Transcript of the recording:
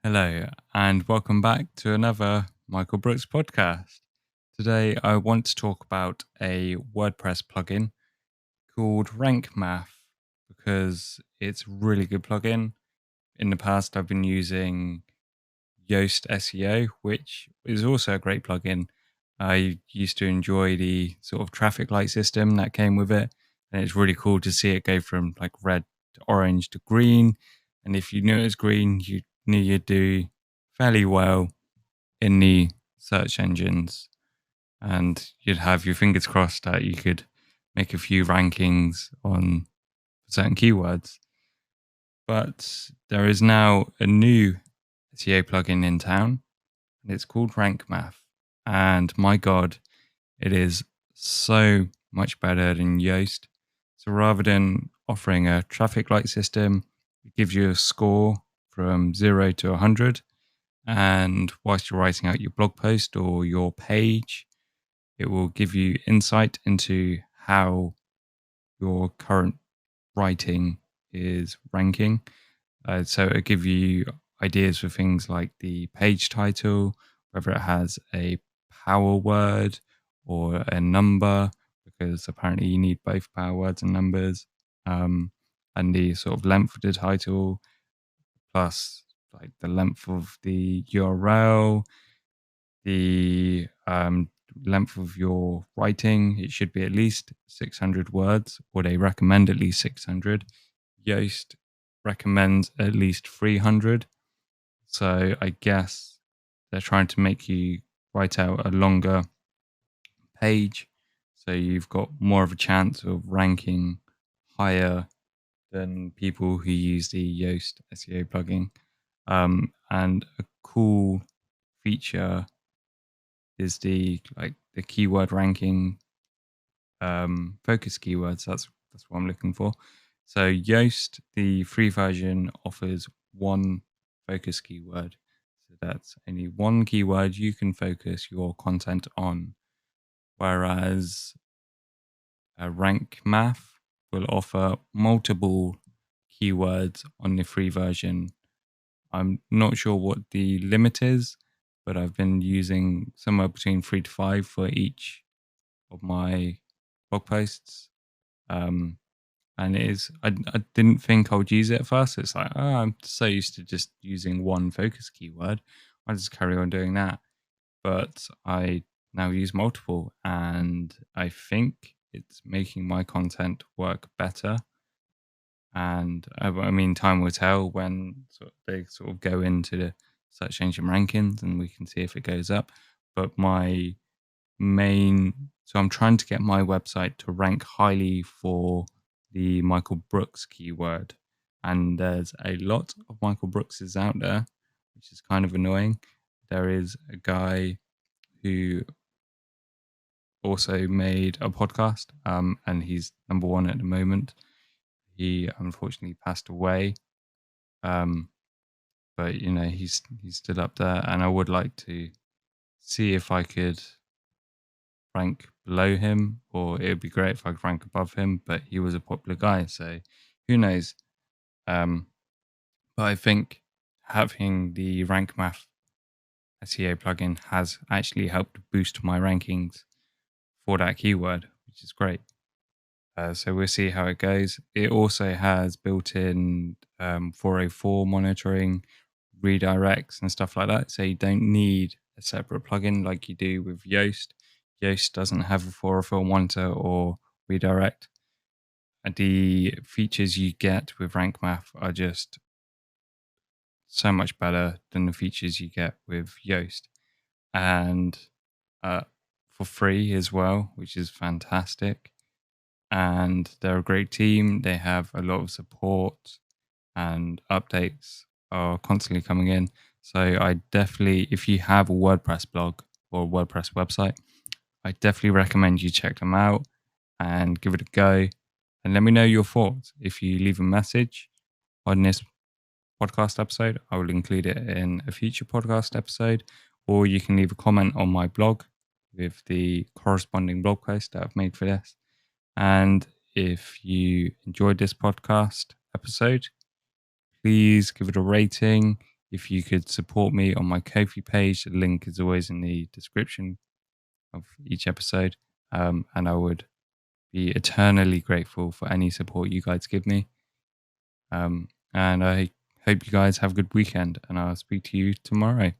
Hello, and welcome back to another Michael Brooks podcast. Today, I want to talk about a WordPress plugin called Rank Math because it's a really good plugin. In the past, I've been using Yoast SEO, which is also a great plugin. I used to enjoy the sort of traffic light system that came with it, and it's really cool to see it go from like red to orange to green. And if you knew it was green, you knew you'd do fairly well in the search engines, and you'd have your fingers crossed that you could make a few rankings on certain keywords. But there is now a new SEO plugin in town, and it's called Rank Math. And my God, it is so much better than Yoast. So rather than offering a traffic light system, it gives you a score from 0 to 100. And whilst you're writing out your blog post or your page, it will give you insight into how your current writing is ranking. So it'll give you ideas for things like the page title, whether it has a power word or a number, because apparently you need both power words and numbers, and the sort of length of the title, plus like the length of the URL, the length of your writing. It should be at least 600 words, or they recommend at least 600. Yoast recommends at least 300. So I guess they're trying to make you write out a longer page, so you've got more of a chance of ranking higher than people who use the Yoast SEO plugin. And a cool feature is the keyword ranking, focus keywords. That's what I'm looking for. So Yoast, the free version, offers one focus keyword. So that's only one keyword you can focus your content on. Whereas Rank Math will offer multiple keywords on the free version. I'm not sure what the limit is, but I've been using somewhere between 3 to 5 for each of my blog posts. And it is, I didn't think I would use it at first. It's like, oh, I'm so used to just using one focus keyword. I just carry on doing that. But I now use multiple, and I think it's making my content work better. And I mean, time will tell when they sort of go into the search engine rankings, and we can see if it goes up. But my so I'm trying to get my website to rank highly for the Michael Brooks keyword. And there's a lot of Michael Brookses out there, which is kind of annoying. There is a guy who also made a podcast, and he's number one at the moment. He unfortunately passed away, but he's still up there, and I would like to see if I could rank below him, or it would be great if I could rank above him. But he was a popular guy, so who knows? But I think having the Rank Math SEO plugin has actually helped boost my rankings for that keyword, which is great. So we'll see how it goes. It also has built-in 404 monitoring, redirects, and stuff like that. So you don't need a separate plugin like you do with Yoast. Yoast doesn't have a 404 monitor or redirect. And the features you get with Rank Math are just so much better than the features you get with Yoast. And for free as well, which is fantastic. And they're a great team. They have a lot of support, and updates are constantly coming in. So I definitely, if you have a WordPress blog or a WordPress website, I definitely recommend you check them out and give it a go. And let me know your thoughts. If you leave a message on this podcast episode, I will include it in a future podcast episode, or you can leave a comment on my blog with the corresponding blog post that I've made for this. And if you enjoyed this podcast episode, please give it a rating. if you could support me on my Ko-fi page. The link is always in the description of each episode. And I would be eternally grateful for any support you guys give me. And I hope you guys have a good weekend, and I'll speak to you tomorrow.